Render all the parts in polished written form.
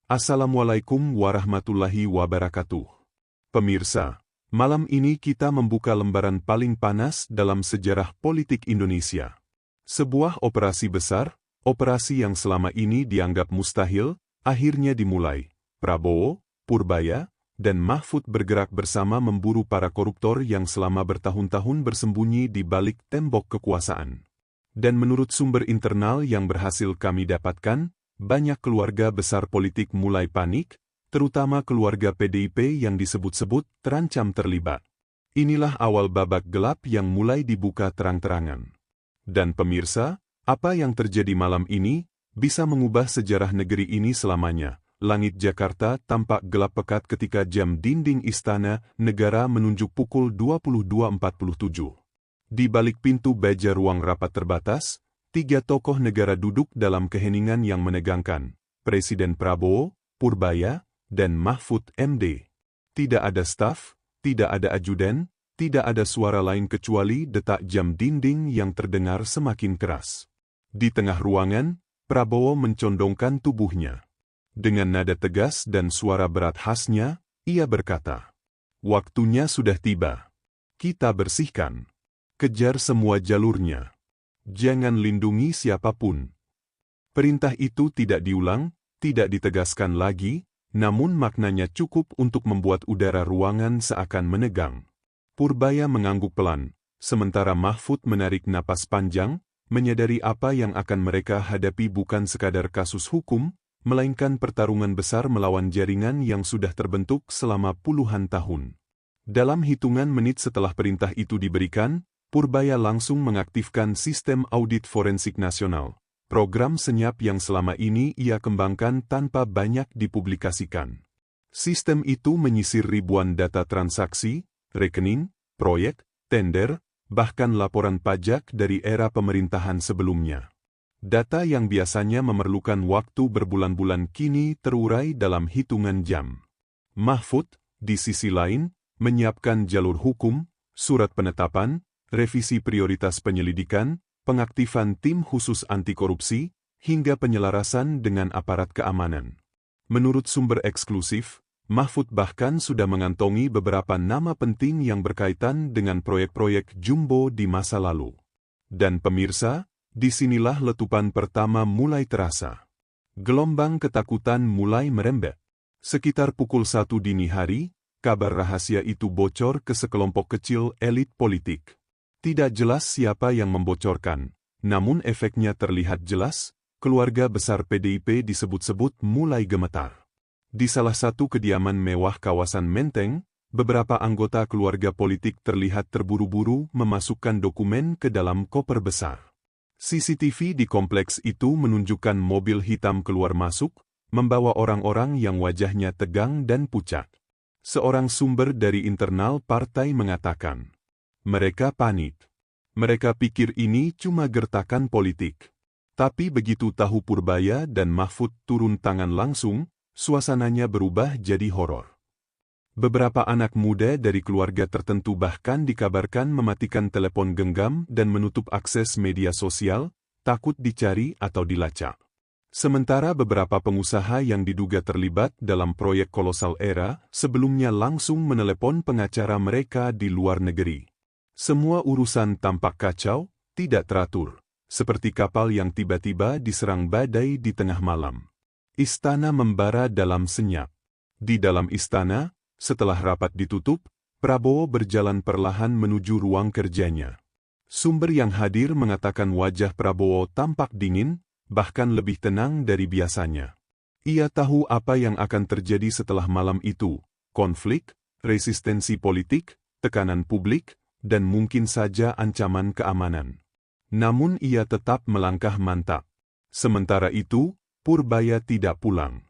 Assalamualaikum warahmatullahi wabarakatuh. Pemirsa, malam ini kita membuka lembaran paling panas dalam sejarah politik Indonesia. Sebuah operasi besar, operasi yang selama ini dianggap mustahil, akhirnya dimulai. Prabowo, Purbaya, dan Mahfud bergerak bersama memburu para koruptor yang selama bertahun-tahun bersembunyi di balik tembok kekuasaan. Dan menurut sumber internal yang berhasil kami dapatkan, banyak keluarga besar politik mulai panik, terutama keluarga PDIP yang disebut-sebut terancam terlibat. Inilah awal babak gelap yang mulai dibuka terang-terangan. Dan pemirsa, apa yang terjadi malam ini bisa mengubah sejarah negeri ini selamanya. Langit Jakarta tampak gelap pekat ketika jam dinding Istana Negara menunjuk pukul 22.47. Di balik pintu baja ruang rapat terbatas, tiga tokoh negara duduk dalam keheningan yang menegangkan. Presiden Prabowo, Purbaya, dan Mahfud MD. Tidak ada staf, tidak ada ajudan, tidak ada suara lain kecuali detak jam dinding yang terdengar semakin keras. Di tengah ruangan, Prabowo mencondongkan tubuhnya. Dengan nada tegas dan suara berat khasnya, ia berkata, "Waktunya sudah tiba. Kita bersihkan. Kejar semua jalurnya. Jangan lindungi siapapun." Perintah itu tidak diulang, tidak ditegaskan lagi, namun maknanya cukup untuk membuat udara ruangan seakan menegang. Purbaya mengangguk pelan, sementara Mahfud menarik napas panjang, menyadari apa yang akan mereka hadapi bukan sekadar kasus hukum, melainkan pertarungan besar melawan jaringan yang sudah terbentuk selama puluhan tahun. Dalam hitungan menit setelah perintah itu diberikan, Purbaya langsung mengaktifkan sistem audit forensik nasional, program senyap yang selama ini ia kembangkan tanpa banyak dipublikasikan. Sistem itu menyisir ribuan data transaksi, rekening, proyek, tender, bahkan laporan pajak dari era pemerintahan sebelumnya. Data yang biasanya memerlukan waktu berbulan-bulan kini terurai dalam hitungan jam. Mahfud, di sisi lain, menyiapkan jalur hukum, surat penetapan, revisi prioritas penyelidikan, pengaktifan tim khusus anti korupsi, hingga penyelarasan dengan aparat keamanan. Menurut sumber eksklusif, Mahfud bahkan sudah mengantongi beberapa nama penting yang berkaitan dengan proyek-proyek jumbo di masa lalu. Dan pemirsa, disinilah letupan pertama mulai terasa. Gelombang ketakutan mulai merembet. Sekitar pukul 1 dini hari, kabar rahasia itu bocor ke sekelompok kecil elit politik. Tidak jelas siapa yang membocorkan, namun efeknya terlihat jelas, keluarga besar PDIP disebut-sebut mulai gemetar. Di salah satu kediaman mewah kawasan Menteng, beberapa anggota keluarga politik terlihat terburu-buru memasukkan dokumen ke dalam koper besar. CCTV di kompleks itu menunjukkan mobil hitam keluar masuk, membawa orang-orang yang wajahnya tegang dan pucat. Seorang sumber dari internal partai mengatakan, mereka panik. Mereka pikir ini cuma gertakan politik. Tapi begitu tahu Purbaya dan Mahfud turun tangan langsung, suasananya berubah jadi horor. Beberapa anak muda dari keluarga tertentu bahkan dikabarkan mematikan telepon genggam dan menutup akses media sosial, takut dicari atau dilacak. Sementara beberapa pengusaha yang diduga terlibat dalam proyek kolosal era sebelumnya langsung menelepon pengacara mereka di luar negeri. Semua urusan tampak kacau, tidak teratur, seperti kapal yang tiba-tiba diserang badai di tengah malam. Istana membara dalam senyap. Di dalam istana, setelah rapat ditutup, Prabowo berjalan perlahan menuju ruang kerjanya. Sumber yang hadir mengatakan wajah Prabowo tampak dingin, bahkan lebih tenang dari biasanya. Ia tahu apa yang akan terjadi setelah malam itu, konflik, resistensi politik, tekanan publik, dan mungkin saja ancaman keamanan. Namun ia tetap melangkah mantap. Sementara itu, Purbaya tidak pulang.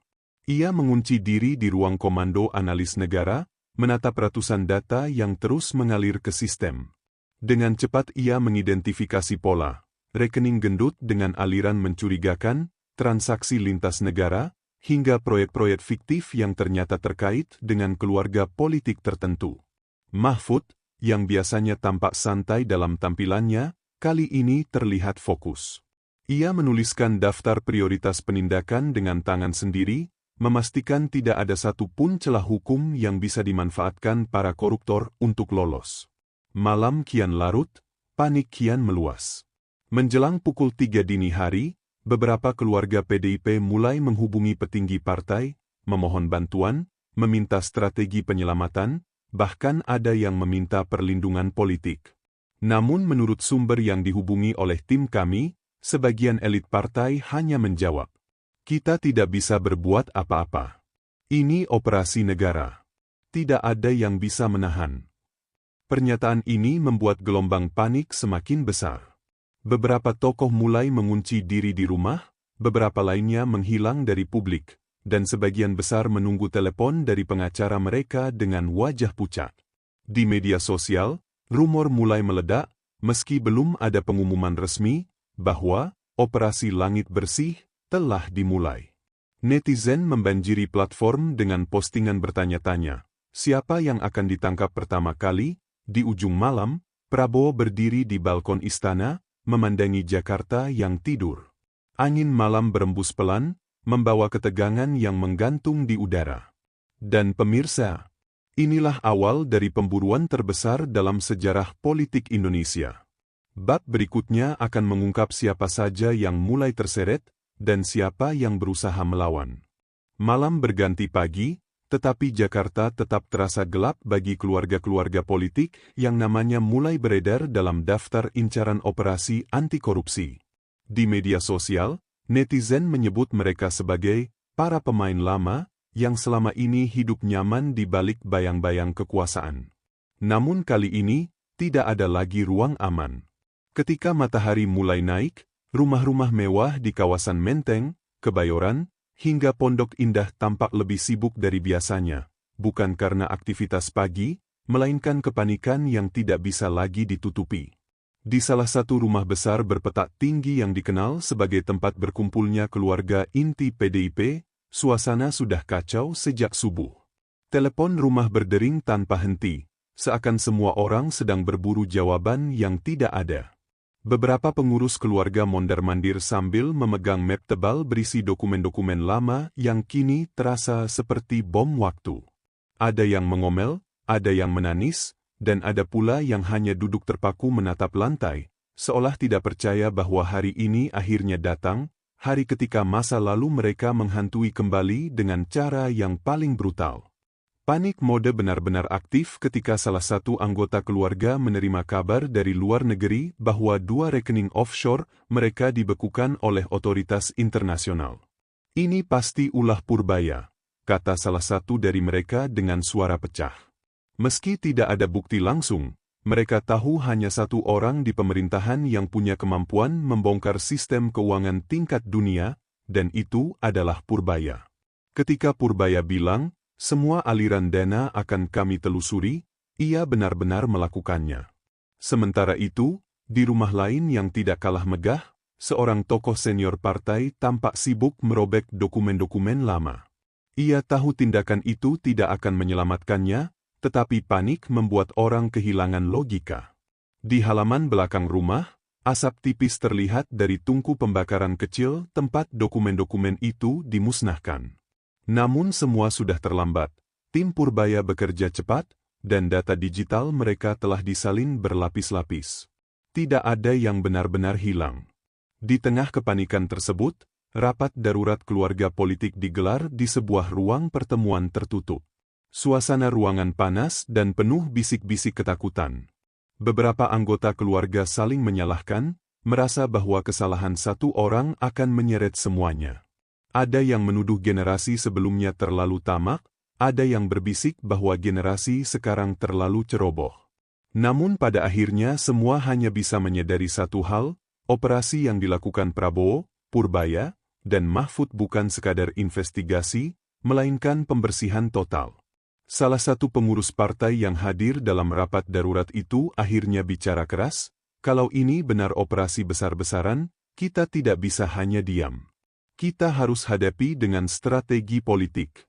Ia mengunci diri di ruang komando analis negara, menatap ratusan data yang terus mengalir ke sistem. Dengan cepat ia mengidentifikasi pola, rekening gendut dengan aliran mencurigakan, transaksi lintas negara, hingga proyek-proyek fiktif yang ternyata terkait dengan keluarga politik tertentu. Mahfud, yang biasanya tampak santai dalam tampilannya, kali ini terlihat fokus. Ia menuliskan daftar prioritas penindakan dengan tangan sendiri, memastikan tidak ada satu pun celah hukum yang bisa dimanfaatkan para koruptor untuk lolos. Malam kian larut, panik kian meluas. Menjelang pukul 3 dini hari, beberapa keluarga PDIP mulai menghubungi petinggi partai, memohon bantuan, meminta strategi penyelamatan, bahkan ada yang meminta perlindungan politik. Namun menurut sumber yang dihubungi oleh tim kami, sebagian elit partai hanya menjawab, "Kita tidak bisa berbuat apa-apa. Ini operasi negara. Tidak ada yang bisa menahan." Pernyataan ini membuat gelombang panik semakin besar. Beberapa tokoh mulai mengunci diri di rumah, beberapa lainnya menghilang dari publik, dan sebagian besar menunggu telepon dari pengacara mereka dengan wajah pucat. Di media sosial, rumor mulai meledak, meski belum ada pengumuman resmi, bahwa operasi Langit Bersih telah dimulai. Netizen membanjiri platform dengan postingan bertanya-tanya, siapa yang akan ditangkap pertama kali? Di ujung malam, Prabowo berdiri di balkon istana, memandangi Jakarta yang tidur. Angin malam berembus pelan, membawa ketegangan yang menggantung di udara. Dan pemirsa, inilah awal dari pemburuan terbesar dalam sejarah politik Indonesia. Bab berikutnya akan mengungkap siapa saja yang mulai terseret, dan siapa yang berusaha melawan. Malam berganti pagi, tetapi Jakarta tetap terasa gelap bagi keluarga-keluarga politik yang namanya mulai beredar dalam daftar incaran operasi anti korupsi. Di media sosial, netizen menyebut mereka sebagai para pemain lama yang selama ini hidup nyaman di balik bayang-bayang kekuasaan. Namun kali ini, tidak ada lagi ruang aman. Ketika matahari mulai naik, rumah-rumah mewah di kawasan Menteng, Kebayoran, hingga Pondok Indah tampak lebih sibuk dari biasanya, bukan karena aktivitas pagi, melainkan kepanikan yang tidak bisa lagi ditutupi. Di salah satu rumah besar berpetak tinggi yang dikenal sebagai tempat berkumpulnya keluarga inti PDIP, suasana sudah kacau sejak subuh. Telepon rumah berdering tanpa henti, seakan semua orang sedang berburu jawaban yang tidak ada. Beberapa pengurus keluarga mondar-mandir sambil memegang map tebal berisi dokumen-dokumen lama yang kini terasa seperti bom waktu. Ada yang mengomel, ada yang menangis, dan ada pula yang hanya duduk terpaku menatap lantai, seolah tidak percaya bahwa hari ini akhirnya datang, hari ketika masa lalu mereka menghantui kembali dengan cara yang paling brutal. Panik mode benar-benar aktif ketika salah satu anggota keluarga menerima kabar dari luar negeri bahwa 2 rekening offshore mereka dibekukan oleh otoritas internasional. "Ini pasti ulah Purbaya," kata salah satu dari mereka dengan suara pecah. Meski tidak ada bukti langsung, mereka tahu hanya satu orang di pemerintahan yang punya kemampuan membongkar sistem keuangan tingkat dunia, dan itu adalah Purbaya. Ketika Purbaya bilang, "Semua aliran dana akan kami telusuri," ia benar-benar melakukannya. Sementara itu, di rumah lain yang tidak kalah megah, seorang tokoh senior partai tampak sibuk merobek dokumen-dokumen lama. Ia tahu tindakan itu tidak akan menyelamatkannya, tetapi panik membuat orang kehilangan logika. Di halaman belakang rumah, asap tipis terlihat dari tungku pembakaran kecil tempat dokumen-dokumen itu dimusnahkan. Namun semua sudah terlambat, tim Purbaya bekerja cepat, dan data digital mereka telah disalin berlapis-lapis. Tidak ada yang benar-benar hilang. Di tengah kepanikan tersebut, rapat darurat keluarga politik digelar di sebuah ruang pertemuan tertutup. Suasana ruangan panas dan penuh bisik-bisik ketakutan. Beberapa anggota keluarga saling menyalahkan, merasa bahwa kesalahan satu orang akan menyeret semuanya. Ada yang menuduh generasi sebelumnya terlalu tamak, ada yang berbisik bahwa generasi sekarang terlalu ceroboh. Namun pada akhirnya semua hanya bisa menyadari satu hal, operasi yang dilakukan Prabowo, Purbaya, dan Mahfud bukan sekadar investigasi, melainkan pembersihan total. Salah satu pengurus partai yang hadir dalam rapat darurat itu akhirnya bicara keras, "Kalau ini benar operasi besar-besaran, kita tidak bisa hanya diam. Kita harus hadapi dengan strategi politik."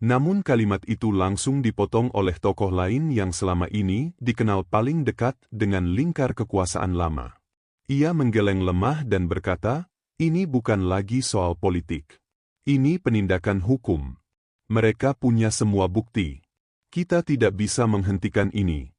Namun kalimat itu langsung dipotong oleh tokoh lain yang selama ini dikenal paling dekat dengan lingkar kekuasaan lama. Ia menggeleng lemah dan berkata, "Ini bukan lagi soal politik. Ini penindakan hukum. Mereka punya semua bukti. Kita tidak bisa menghentikan ini.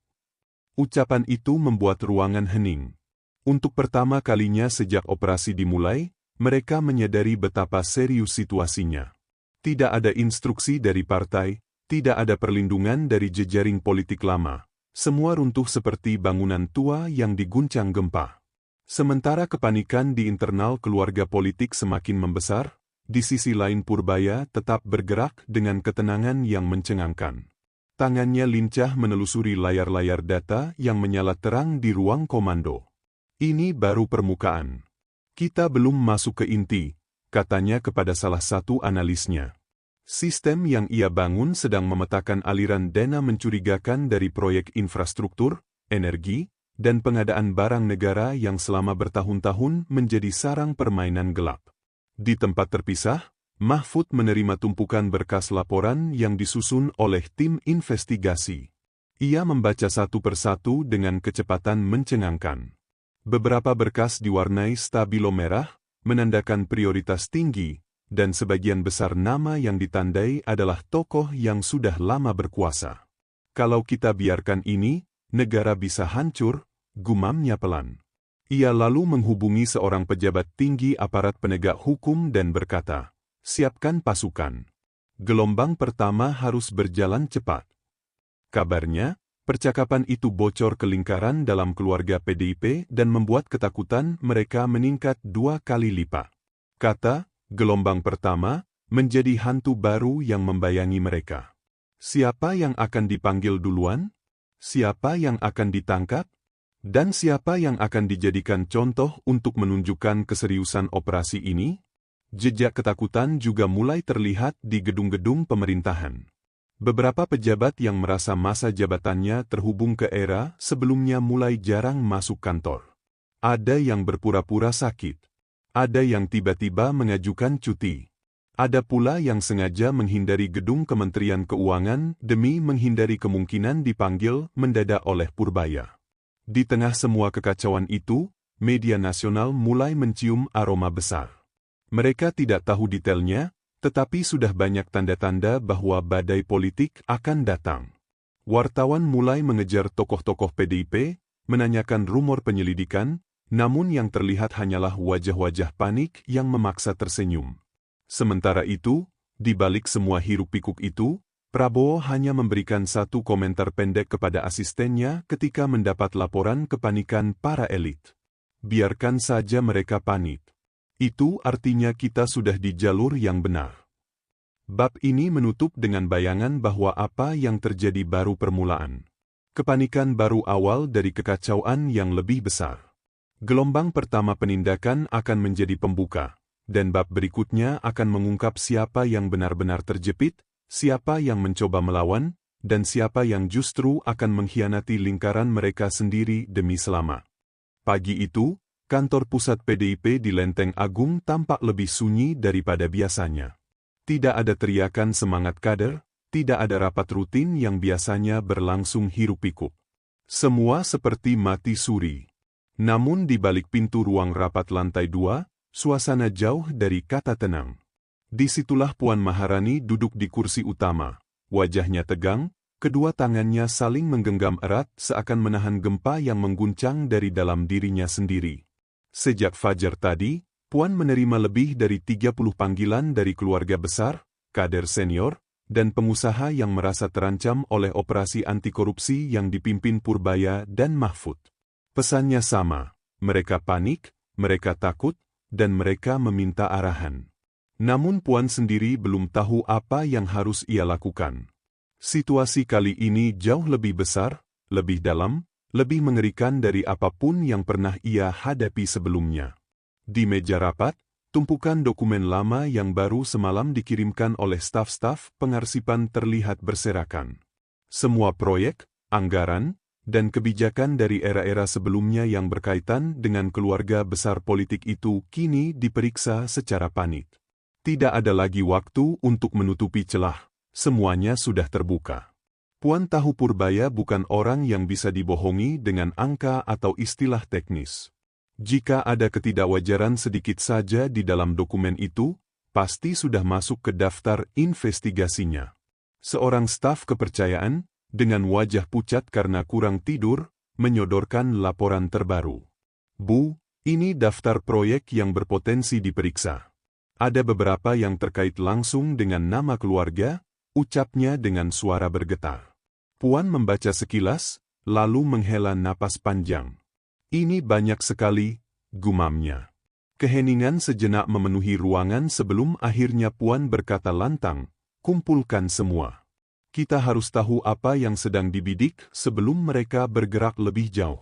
Ucapan itu membuat ruangan hening. Untuk pertama kalinya sejak operasi dimulai, mereka menyadari betapa serius situasinya. Tidak ada instruksi dari partai, tidak ada perlindungan dari jejaring politik lama. Semua runtuh seperti bangunan tua yang diguncang gempa. Sementara kepanikan di internal keluarga politik semakin membesar, di sisi lain Purbaya tetap bergerak dengan ketenangan yang mencengangkan. Tangannya lincah menelusuri layar-layar data yang menyala terang di ruang komando. Ini baru permukaan. Kita belum masuk ke inti, katanya kepada salah satu analisnya. Sistem yang ia bangun sedang memetakan aliran dana mencurigakan dari proyek infrastruktur, energi, dan pengadaan barang negara yang selama bertahun-tahun menjadi sarang permainan gelap. Di tempat terpisah, Mahfud menerima tumpukan berkas laporan yang disusun oleh tim investigasi. Ia membaca satu persatu dengan kecepatan mencengangkan. Beberapa berkas diwarnai stabilo merah, menandakan prioritas tinggi, dan sebagian besar nama yang ditandai adalah tokoh yang sudah lama berkuasa. Kalau kita biarkan ini, negara bisa hancur, gumamnya pelan. Ia lalu menghubungi seorang pejabat tinggi aparat penegak hukum dan berkata, "Siapkan pasukan. Gelombang pertama harus berjalan cepat." Kabarnya, percakapan itu bocor ke lingkaran dalam keluarga PDIP dan membuat ketakutan mereka meningkat 2 kali lipat. Kata gelombang pertama menjadi hantu baru yang membayangi mereka. Siapa yang akan dipanggil duluan? Siapa yang akan ditangkap? Dan siapa yang akan dijadikan contoh untuk menunjukkan keseriusan operasi ini? Jejak ketakutan juga mulai terlihat di gedung-gedung pemerintahan. Beberapa pejabat yang merasa masa jabatannya terhubung ke era sebelumnya mulai jarang masuk kantor. Ada yang berpura-pura sakit. Ada yang tiba-tiba mengajukan cuti. Ada pula yang sengaja menghindari gedung Kementerian Keuangan demi menghindari kemungkinan dipanggil mendadak oleh Purbaya. Di tengah semua kekacauan itu, media nasional mulai mencium aroma besar. Mereka tidak tahu detailnya, tetapi sudah banyak tanda-tanda bahwa badai politik akan datang. Wartawan mulai mengejar tokoh-tokoh PDIP, menanyakan rumor penyelidikan, namun yang terlihat hanyalah wajah-wajah panik yang memaksa tersenyum. Sementara itu, di balik semua hiruk-pikuk itu, Prabowo hanya memberikan satu komentar pendek kepada asistennya ketika mendapat laporan kepanikan para elit. Biarkan saja mereka panik. Itu artinya kita sudah di jalur yang benar. Bab ini menutup dengan bayangan bahwa apa yang terjadi baru permulaan. Kepanikan baru awal dari kekacauan yang lebih besar. Gelombang pertama penindakan akan menjadi pembuka, dan bab berikutnya akan mengungkap siapa yang benar-benar terjepit, siapa yang mencoba melawan, dan siapa yang justru akan mengkhianati lingkaran mereka sendiri demi selamat. Pagi itu, kantor pusat PDIP di Lenteng Agung tampak lebih sunyi daripada biasanya. Tidak ada teriakan semangat kader, tidak ada rapat rutin yang biasanya berlangsung hiruk-pikuk. Semua seperti mati suri. Namun di balik pintu ruang rapat lantai 2, suasana jauh dari kata tenang. Disitulah Puan Maharani duduk di kursi utama. Wajahnya tegang, kedua tangannya saling menggenggam erat seakan menahan gempa yang mengguncang dari dalam dirinya sendiri. Sejak fajar tadi, Puan menerima lebih dari 30 panggilan dari keluarga besar, kader senior, dan pengusaha yang merasa terancam oleh operasi anti korupsi yang dipimpin Purbaya dan Mahfud. Pesannya sama, mereka panik, mereka takut, dan mereka meminta arahan. Namun Puan sendiri belum tahu apa yang harus ia lakukan. Situasi kali ini jauh lebih besar, lebih dalam, lebih mengerikan dari apapun yang pernah ia hadapi sebelumnya. Di meja rapat, tumpukan dokumen lama yang baru semalam dikirimkan oleh staf-staf pengarsipan terlihat berserakan. Semua proyek, anggaran, dan kebijakan dari era-era sebelumnya yang berkaitan dengan keluarga besar politik itu kini diperiksa secara panik. Tidak ada lagi waktu untuk menutupi celah, semuanya sudah terbuka. Puan tahu Purbaya bukan orang yang bisa dibohongi dengan angka atau istilah teknis. Jika ada ketidakwajaran sedikit saja di dalam dokumen itu, pasti sudah masuk ke daftar investigasinya. Seorang staf kepercayaan, dengan wajah pucat karena kurang tidur, menyodorkan laporan terbaru. Bu, ini daftar proyek yang berpotensi diperiksa. Ada beberapa yang terkait langsung dengan nama keluarga, ucapnya dengan suara bergetar. Puan membaca sekilas, lalu menghela napas panjang. Ini banyak sekali, gumamnya. Keheningan sejenak memenuhi ruangan sebelum akhirnya Puan berkata lantang, kumpulkan semua. Kita harus tahu apa yang sedang dibidik sebelum mereka bergerak lebih jauh.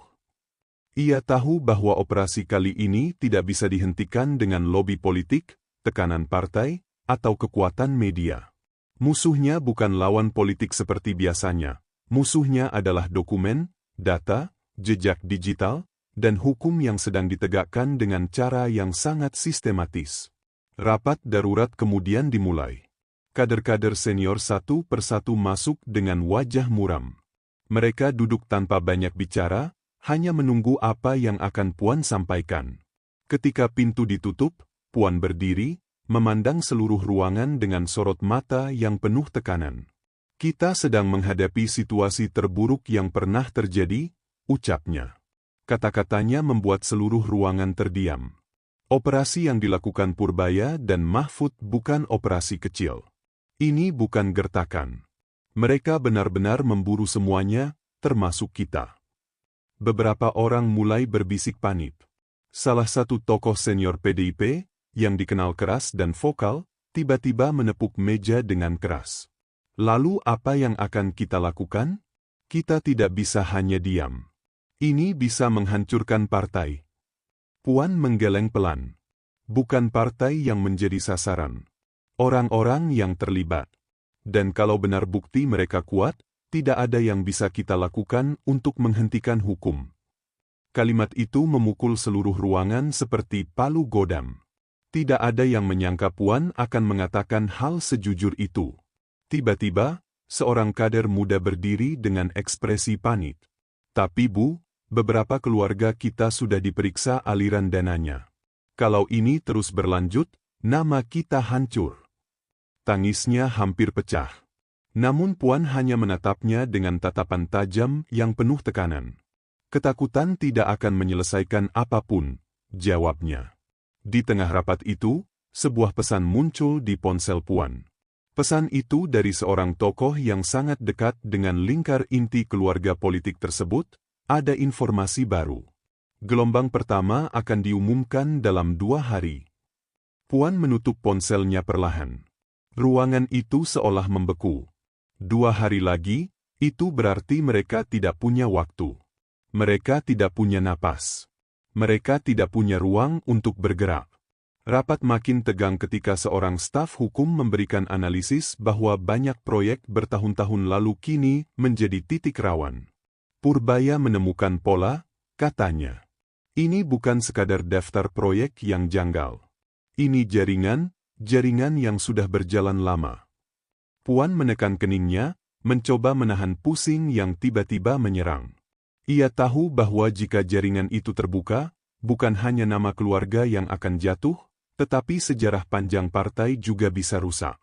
Ia tahu bahwa operasi kali ini tidak bisa dihentikan dengan lobi politik, tekanan partai, atau kekuatan media. Musuhnya bukan lawan politik seperti biasanya. Musuhnya adalah dokumen, data, jejak digital, dan hukum yang sedang ditegakkan dengan cara yang sangat sistematis. Rapat darurat kemudian dimulai. Kader-kader senior satu persatu masuk dengan wajah muram. Mereka duduk tanpa banyak bicara, hanya menunggu apa yang akan Puan sampaikan. Ketika pintu ditutup, Puan berdiri, memandang seluruh ruangan dengan sorot mata yang penuh tekanan. Kita sedang menghadapi situasi terburuk yang pernah terjadi, ucapnya. Kata-katanya membuat seluruh ruangan terdiam. Operasi yang dilakukan Purbaya dan Mahfud bukan operasi kecil. Ini bukan gertakan. Mereka benar-benar memburu semuanya, termasuk kita. Beberapa orang mulai berbisik panik. Salah satu tokoh senior PDIP, yang dikenal keras dan vokal, tiba-tiba menepuk meja dengan keras. Lalu apa yang akan kita lakukan? Kita tidak bisa hanya diam. Ini bisa menghancurkan partai. Puan menggeleng pelan. Bukan partai yang menjadi sasaran. Orang-orang yang terlibat. Dan kalau benar bukti mereka kuat, tidak ada yang bisa kita lakukan untuk menghentikan hukum. Kalimat itu memukul seluruh ruangan seperti palu godam. Tidak ada yang menyangka Puan akan mengatakan hal sejujur itu. Tiba-tiba, seorang kader muda berdiri dengan ekspresi panik. Tapi Bu, beberapa keluarga kita sudah diperiksa aliran dananya. Kalau ini terus berlanjut, nama kita hancur. Tangisnya hampir pecah. Namun Puan hanya menatapnya dengan tatapan tajam yang penuh tekanan. Ketakutan tidak akan menyelesaikan apapun, jawabnya. Di tengah rapat itu, sebuah pesan muncul di ponsel Puan. Pesan itu dari seorang tokoh yang sangat dekat dengan lingkar inti keluarga politik tersebut, ada informasi baru. Gelombang pertama akan diumumkan dalam 2 hari. Puan menutup ponselnya perlahan. Ruangan itu seolah membeku. 2 hari lagi, itu berarti mereka tidak punya waktu. Mereka tidak punya napas. Mereka tidak punya ruang untuk bergerak. Rapat makin tegang ketika seorang staf hukum memberikan analisis bahwa banyak proyek bertahun-tahun lalu kini menjadi titik rawan. Purbaya menemukan pola, katanya. Ini bukan sekadar daftar proyek yang janggal. Ini jaringan yang sudah berjalan lama. Puan menekan keningnya, mencoba menahan pusing yang tiba-tiba menyerang. Ia tahu bahwa jika jaringan itu terbuka, bukan hanya nama keluarga yang akan jatuh, tetapi sejarah panjang partai juga bisa rusak.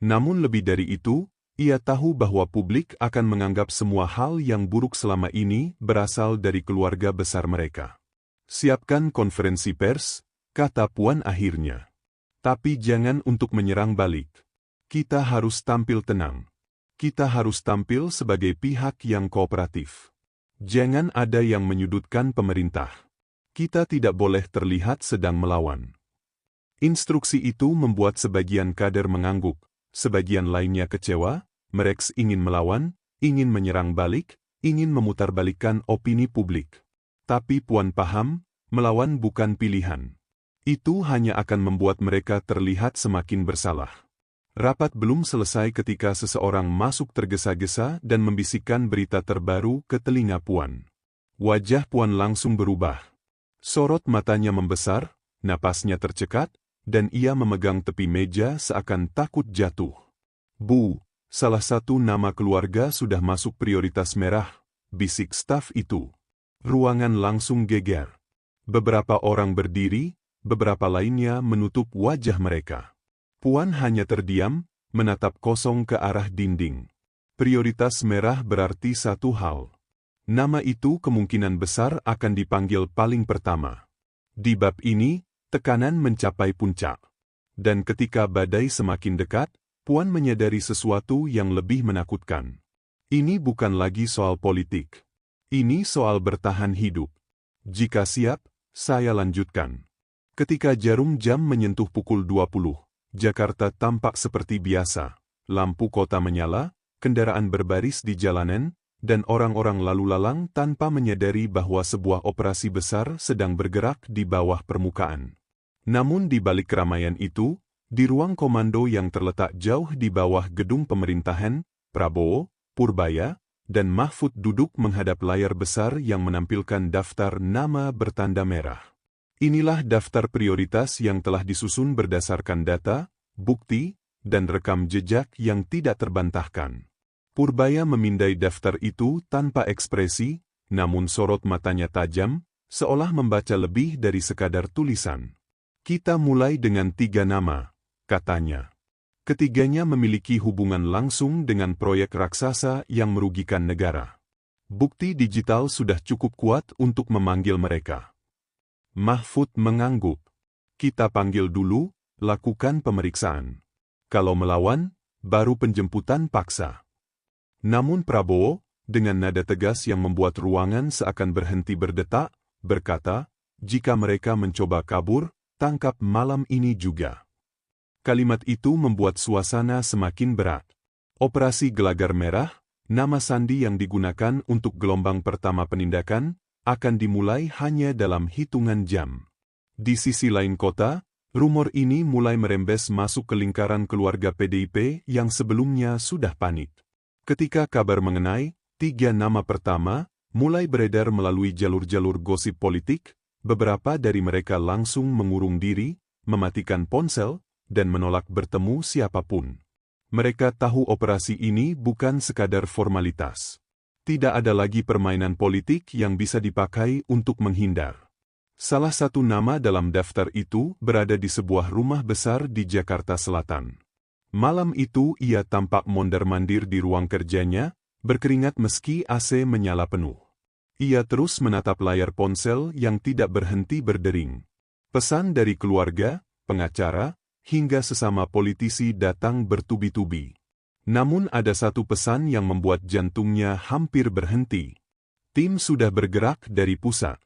Namun lebih dari itu, ia tahu bahwa publik akan menganggap semua hal yang buruk selama ini berasal dari keluarga besar mereka. Siapkan konferensi pers, kata Puan akhirnya. Tapi jangan untuk menyerang balik. Kita harus tampil tenang. Kita harus tampil sebagai pihak yang kooperatif. Jangan ada yang menyudutkan pemerintah. Kita tidak boleh terlihat sedang melawan. Instruksi itu membuat sebagian kader mengangguk, sebagian lainnya kecewa, mereka ingin melawan, ingin menyerang balik, ingin memutarbalikkan opini publik. Tapi Puan paham, melawan bukan pilihan. Itu hanya akan membuat mereka terlihat semakin bersalah. Rapat belum selesai ketika seseorang masuk tergesa-gesa dan membisikkan berita terbaru ke telinga Puan. Wajah Puan langsung berubah. Sorot matanya membesar, napasnya tercekat, dan ia memegang tepi meja seakan takut jatuh. Bu, salah satu nama keluarga sudah masuk prioritas merah, bisik staf itu. Ruangan langsung geger. Beberapa orang berdiri, beberapa lainnya menutup wajah mereka. Puan hanya terdiam, menatap kosong ke arah dinding. Prioritas merah berarti satu hal. Nama itu kemungkinan besar akan dipanggil paling pertama. Di bab ini, tekanan mencapai puncak. Dan ketika badai semakin dekat, Puan menyadari sesuatu yang lebih menakutkan. Ini bukan lagi soal politik. Ini soal bertahan hidup. Jika siap, saya lanjutkan. Ketika jarum jam menyentuh pukul 20, Jakarta tampak seperti biasa. Lampu kota menyala, kendaraan berbaris di jalanan, dan orang-orang lalu lalang tanpa menyadari bahwa sebuah operasi besar sedang bergerak di bawah permukaan. Namun di balik keramaian itu, di ruang komando yang terletak jauh di bawah gedung pemerintahan, Prabowo, Purbaya, dan Mahfud duduk menghadap layar besar yang menampilkan daftar nama bertanda merah. Inilah daftar prioritas yang telah disusun berdasarkan data, bukti, dan rekam jejak yang tidak terbantahkan. Purbaya memindai daftar itu tanpa ekspresi, namun sorot matanya tajam, seolah membaca lebih dari sekadar tulisan. Kita mulai dengan 3 nama, katanya. Ketiganya memiliki hubungan langsung dengan proyek raksasa yang merugikan negara. Bukti digital sudah cukup kuat untuk memanggil mereka. Mahfud mengangguk. Kita panggil dulu, lakukan pemeriksaan. Kalau melawan, baru penjemputan paksa. Namun Prabowo, dengan nada tegas yang membuat ruangan seakan berhenti berdetak, berkata, jika mereka mencoba kabur, tangkap malam ini juga. Kalimat itu membuat suasana semakin berat. Operasi Gelagar Merah, nama sandi yang digunakan untuk gelombang pertama penindakan, akan dimulai hanya dalam hitungan jam. Di sisi lain kota, rumor ini mulai merembes masuk ke lingkaran keluarga PDIP yang sebelumnya sudah panik. Ketika kabar mengenai 3 nama pertama mulai beredar melalui jalur-jalur gosip politik, beberapa dari mereka langsung mengurung diri, mematikan ponsel, dan menolak bertemu siapapun. Mereka tahu operasi ini bukan sekadar formalitas. Tidak ada lagi permainan politik yang bisa dipakai untuk menghindar. Salah satu nama dalam daftar itu berada di sebuah rumah besar di Jakarta Selatan. Malam itu ia tampak mondar-mandir di ruang kerjanya, berkeringat meski AC menyala penuh. Ia terus menatap layar ponsel yang tidak berhenti berdering. Pesan dari keluarga, pengacara, hingga sesama politisi datang bertubi-tubi. Namun ada satu pesan yang membuat jantungnya hampir berhenti. Tim sudah bergerak dari pusat.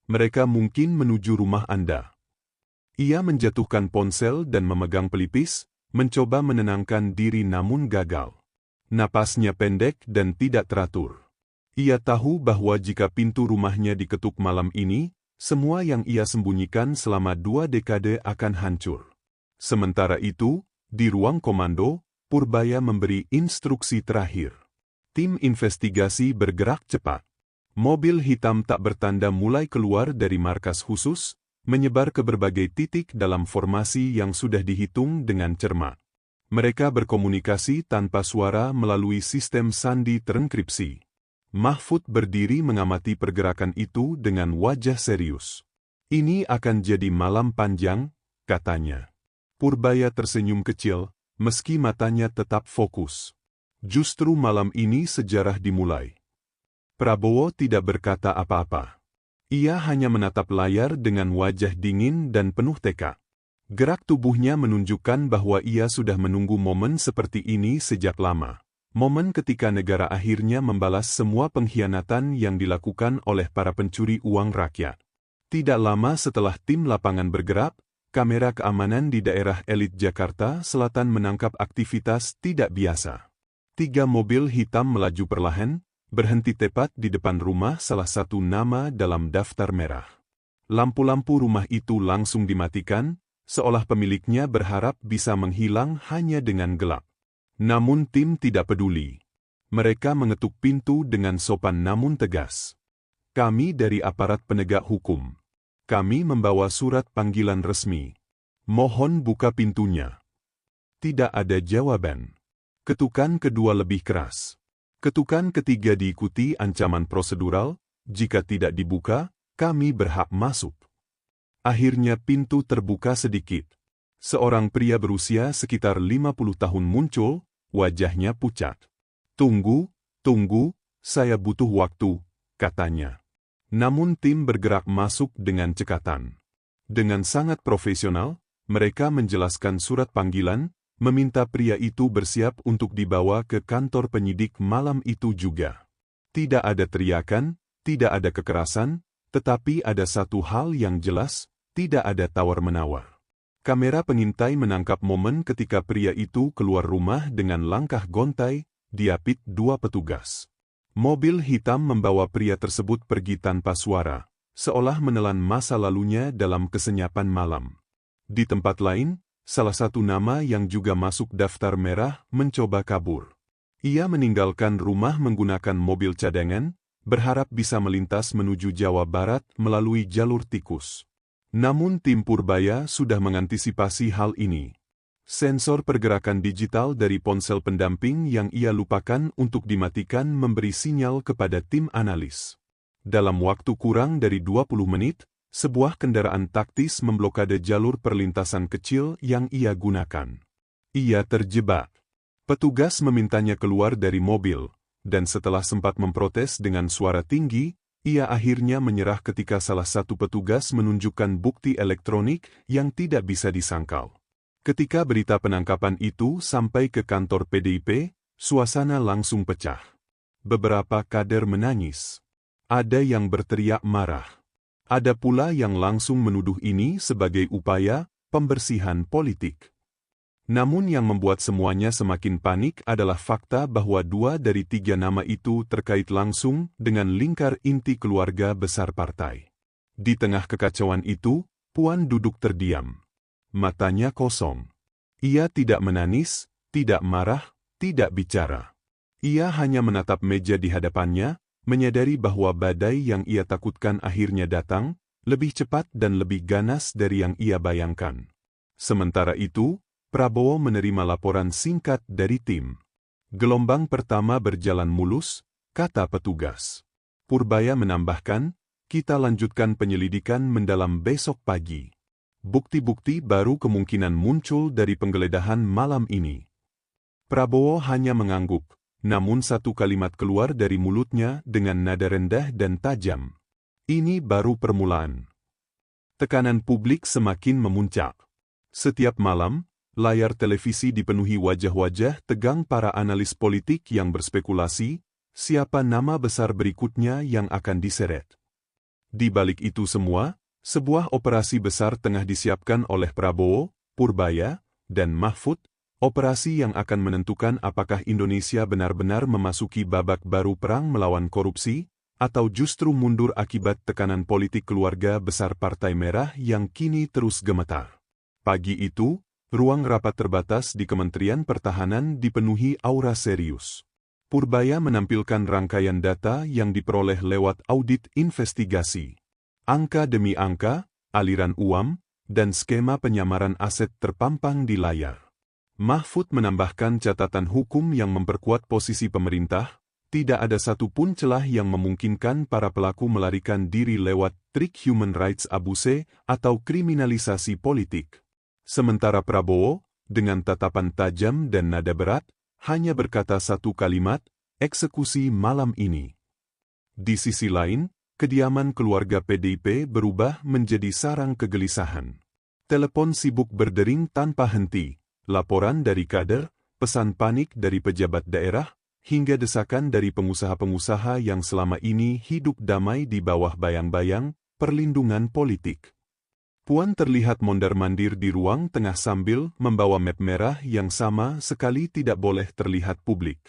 Mereka mungkin menuju rumah Anda. Ia menjatuhkan ponsel dan memegang pelipis, mencoba menenangkan diri namun gagal. Napasnya pendek dan tidak teratur. Ia tahu bahwa jika pintu rumahnya diketuk malam ini, semua yang ia sembunyikan selama 2 dekade akan hancur. Sementara itu, di ruang komando, Purbaya memberi instruksi terakhir. Tim investigasi bergerak cepat. Mobil hitam tak bertanda mulai keluar dari markas khusus, menyebar ke berbagai titik dalam formasi yang sudah dihitung dengan cermat. Mereka berkomunikasi tanpa suara melalui sistem sandi terenkripsi. Mahfud berdiri mengamati pergerakan itu dengan wajah serius. Ini akan jadi malam panjang, katanya. Purbaya tersenyum kecil, meski matanya tetap fokus. Justru malam ini sejarah dimulai. Prabowo tidak berkata apa-apa. Ia hanya menatap layar dengan wajah dingin dan penuh tekad. Gerak tubuhnya menunjukkan bahwa ia sudah menunggu momen seperti ini sejak lama. Momen ketika negara akhirnya membalas semua pengkhianatan yang dilakukan oleh para pencuri uang rakyat. Tidak lama setelah tim lapangan bergerak, kamera keamanan di daerah elit Jakarta Selatan menangkap aktivitas tidak biasa. 3 mobil hitam melaju perlahan, berhenti tepat di depan rumah salah satu nama dalam daftar merah. Lampu-lampu rumah itu langsung dimatikan, seolah pemiliknya berharap bisa menghilang hanya dengan gelap. Namun tim tidak peduli. Mereka mengetuk pintu dengan sopan namun tegas. Kami dari aparat penegak hukum. Kami membawa surat panggilan resmi. Mohon buka pintunya. Tidak ada jawaban. Ketukan kedua lebih keras. Ketukan ketiga diikuti ancaman prosedural, jika tidak dibuka, kami berhak masuk. Akhirnya pintu terbuka sedikit. Seorang pria berusia sekitar 50 tahun muncul, wajahnya pucat. "Tunggu, saya butuh waktu," katanya. Namun tim bergerak masuk dengan cekatan. Dengan sangat profesional, mereka menjelaskan surat panggilan, meminta pria itu bersiap untuk dibawa ke kantor penyidik malam itu juga. Tidak ada teriakan, tidak ada kekerasan, tetapi ada satu hal yang jelas, tidak ada tawar-menawar. Kamera pengintai menangkap momen ketika pria itu keluar rumah dengan langkah gontai, diapit dua petugas. Mobil hitam membawa pria tersebut pergi tanpa suara, seolah menelan masa lalunya dalam kesenyapan malam. Di tempat lain, salah satu nama yang juga masuk daftar merah mencoba kabur. Ia meninggalkan rumah menggunakan mobil cadangan, berharap bisa melintas menuju Jawa Barat melalui jalur tikus. Namun tim Purbaya sudah mengantisipasi hal ini. Sensor pergerakan digital dari ponsel pendamping yang ia lupakan untuk dimatikan memberi sinyal kepada tim analis. Dalam waktu kurang dari 20 menit, sebuah kendaraan taktis memblokade jalur perlintasan kecil yang ia gunakan. Ia terjebak. Petugas memintanya keluar dari mobil, dan setelah sempat memprotes dengan suara tinggi, ia akhirnya menyerah ketika salah satu petugas menunjukkan bukti elektronik yang tidak bisa disangkal. Ketika berita penangkapan itu sampai ke kantor PDIP, suasana langsung pecah. Beberapa kader menangis. Ada yang berteriak marah. Ada pula yang langsung menuduh ini sebagai upaya pembersihan politik. Namun yang membuat semuanya semakin panik adalah fakta bahwa 2 dari 3 nama itu terkait langsung dengan lingkar inti keluarga besar partai. Di tengah kekacauan itu, Puan duduk terdiam. Matanya kosong. Ia tidak menangis, tidak marah, tidak bicara. Ia hanya menatap meja di hadapannya, menyadari bahwa badai yang ia takutkan akhirnya datang, lebih cepat dan lebih ganas dari yang ia bayangkan. Sementara itu, Prabowo menerima laporan singkat dari tim. "Gelombang pertama berjalan mulus," kata petugas. Purbaya menambahkan, "Kita lanjutkan penyelidikan mendalam besok pagi. Bukti-bukti baru kemungkinan muncul dari penggeledahan malam ini." Prabowo hanya mengangguk, namun satu kalimat keluar dari mulutnya dengan nada rendah dan tajam. "Ini baru permulaan." Tekanan publik semakin memuncak. Setiap malam, layar televisi dipenuhi wajah-wajah tegang para analis politik yang berspekulasi, siapa nama besar berikutnya yang akan diseret. Di balik itu semua, sebuah operasi besar tengah disiapkan oleh Prabowo, Purbaya, dan Mahfud, operasi yang akan menentukan apakah Indonesia benar-benar memasuki babak baru perang melawan korupsi, atau justru mundur akibat tekanan politik keluarga besar Partai Merah yang kini terus gemetar. Pagi itu, ruang rapat terbatas di Kementerian Pertahanan dipenuhi aura serius. Purbaya menampilkan rangkaian data yang diperoleh lewat audit investigasi. Angka demi angka, aliran uang, dan skema penyamaran aset terpampang di layar. Mahfud menambahkan catatan hukum yang memperkuat posisi pemerintah, tidak ada satupun celah yang memungkinkan para pelaku melarikan diri lewat trik human rights abuse atau kriminalisasi politik. Sementara Prabowo, dengan tatapan tajam dan nada berat, hanya berkata satu kalimat, "Eksekusi malam ini." Di sisi lain, kediaman keluarga PDIP berubah menjadi sarang kegelisahan. Telepon sibuk berdering tanpa henti, laporan dari kader, pesan panik dari pejabat daerah, hingga desakan dari pengusaha-pengusaha yang selama ini hidup damai di bawah bayang-bayang perlindungan politik. Puan terlihat mondar-mandir di ruang tengah sambil membawa map merah yang sama sekali tidak boleh terlihat publik.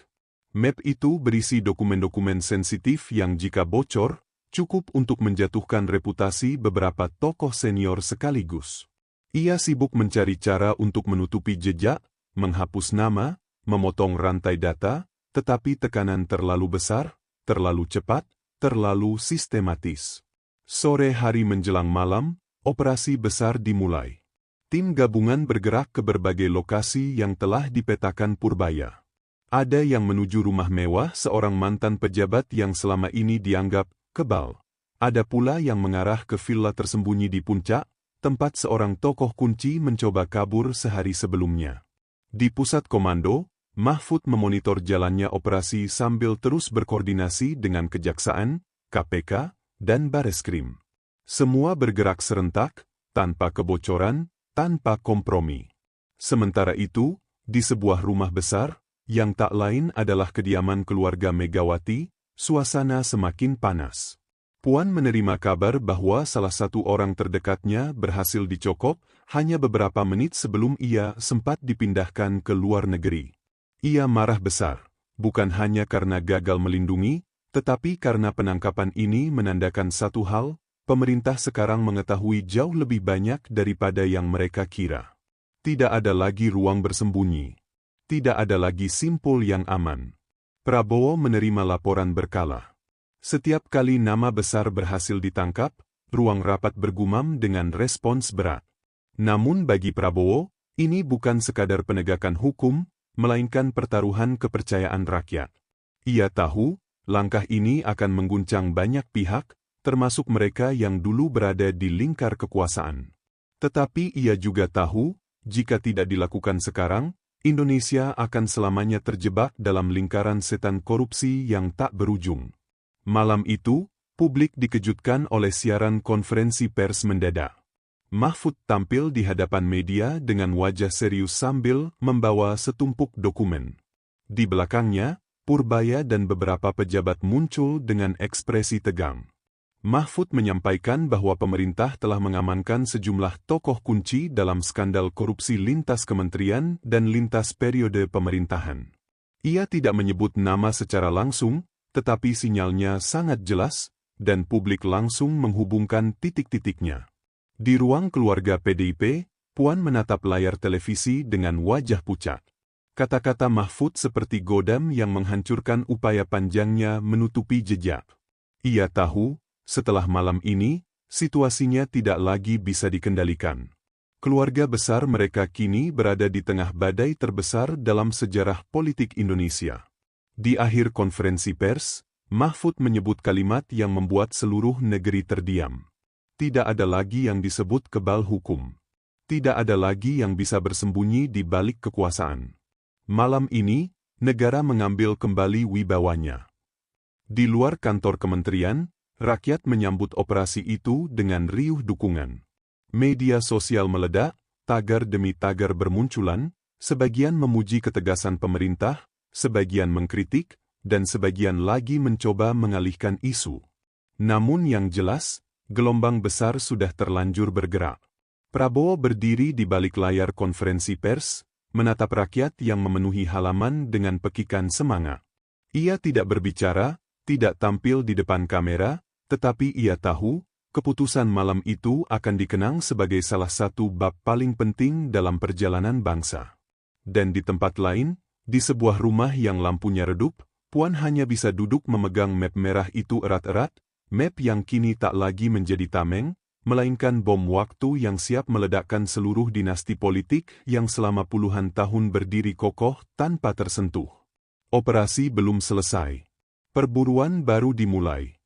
Map itu berisi dokumen-dokumen sensitif yang jika bocor, cukup untuk menjatuhkan reputasi beberapa tokoh senior sekaligus. Ia sibuk mencari cara untuk menutupi jejak, menghapus nama, memotong rantai data, tetapi tekanan terlalu besar, terlalu cepat, terlalu sistematis. Sore hari menjelang malam, operasi besar dimulai. Tim gabungan bergerak ke berbagai lokasi yang telah dipetakan Purbaya. Ada yang menuju rumah mewah seorang mantan pejabat yang selama ini dianggap kebal. Ada pula yang mengarah ke villa tersembunyi di puncak, tempat seorang tokoh kunci mencoba kabur sehari sebelumnya. Di pusat komando, Mahfud memonitor jalannya operasi sambil terus berkoordinasi dengan Kejaksaan, KPK, dan Bareskrim. Semua bergerak serentak, tanpa kebocoran, tanpa kompromi. Sementara itu, di sebuah rumah besar, yang tak lain adalah kediaman keluarga Megawati, suasana semakin panas. Puan menerima kabar bahwa salah satu orang terdekatnya berhasil dicokop hanya beberapa menit sebelum ia sempat dipindahkan ke luar negeri. Ia marah besar, bukan hanya karena gagal melindungi, tetapi karena penangkapan ini menandakan satu hal, pemerintah sekarang mengetahui jauh lebih banyak daripada yang mereka kira. Tidak ada lagi ruang bersembunyi. Tidak ada lagi simpul yang aman. Prabowo menerima laporan berkala. Setiap kali nama besar berhasil ditangkap, ruang rapat bergumam dengan respons berat. Namun bagi Prabowo, ini bukan sekadar penegakan hukum, melainkan pertaruhan kepercayaan rakyat. Ia tahu, langkah ini akan mengguncang banyak pihak, termasuk mereka yang dulu berada di lingkar kekuasaan. Tetapi ia juga tahu, jika tidak dilakukan sekarang, Indonesia akan selamanya terjebak dalam lingkaran setan korupsi yang tak berujung. Malam itu, publik dikejutkan oleh siaran konferensi pers mendadak. Mahfud tampil di hadapan media dengan wajah serius sambil membawa setumpuk dokumen. Di belakangnya, Purbaya dan beberapa pejabat muncul dengan ekspresi tegang. Mahfud menyampaikan bahwa pemerintah telah mengamankan sejumlah tokoh kunci dalam skandal korupsi lintas kementerian dan lintas periode pemerintahan. Ia tidak menyebut nama secara langsung, tetapi sinyalnya sangat jelas, dan publik langsung menghubungkan titik-titiknya. Di ruang keluarga PDIP, Puan menatap layar televisi dengan wajah pucat. Kata-kata Mahfud seperti godam yang menghancurkan upaya panjangnya menutupi jejak. Ia tahu, setelah malam ini, situasinya tidak lagi bisa dikendalikan. Keluarga besar mereka kini berada di tengah badai terbesar dalam sejarah politik Indonesia. Di akhir konferensi pers, Mahfud menyebut kalimat yang membuat seluruh negeri terdiam. Tidak ada lagi yang disebut kebal hukum. Tidak ada lagi yang bisa bersembunyi di balik kekuasaan. Malam ini, negara mengambil kembali wibawanya. Di luar kantor kementerian, rakyat menyambut operasi itu dengan riuh dukungan. Media sosial meledak, tagar demi tagar bermunculan, sebagian memuji ketegasan pemerintah, sebagian mengkritik, dan sebagian lagi mencoba mengalihkan isu. Namun yang jelas, gelombang besar sudah terlanjur bergerak. Prabowo berdiri di balik layar konferensi pers, menatap rakyat yang memenuhi halaman dengan pekikan semangat. Ia tidak berbicara, tidak tampil di depan kamera, tetapi ia tahu, keputusan malam itu akan dikenang sebagai salah satu bab paling penting dalam perjalanan bangsa. Dan di tempat lain, di sebuah rumah yang lampunya redup, Puan hanya bisa duduk memegang map merah itu erat-erat, map yang kini tak lagi menjadi tameng, melainkan bom waktu yang siap meledakkan seluruh dinasti politik yang selama puluhan tahun berdiri kokoh tanpa tersentuh. Operasi belum selesai. Perburuan baru dimulai.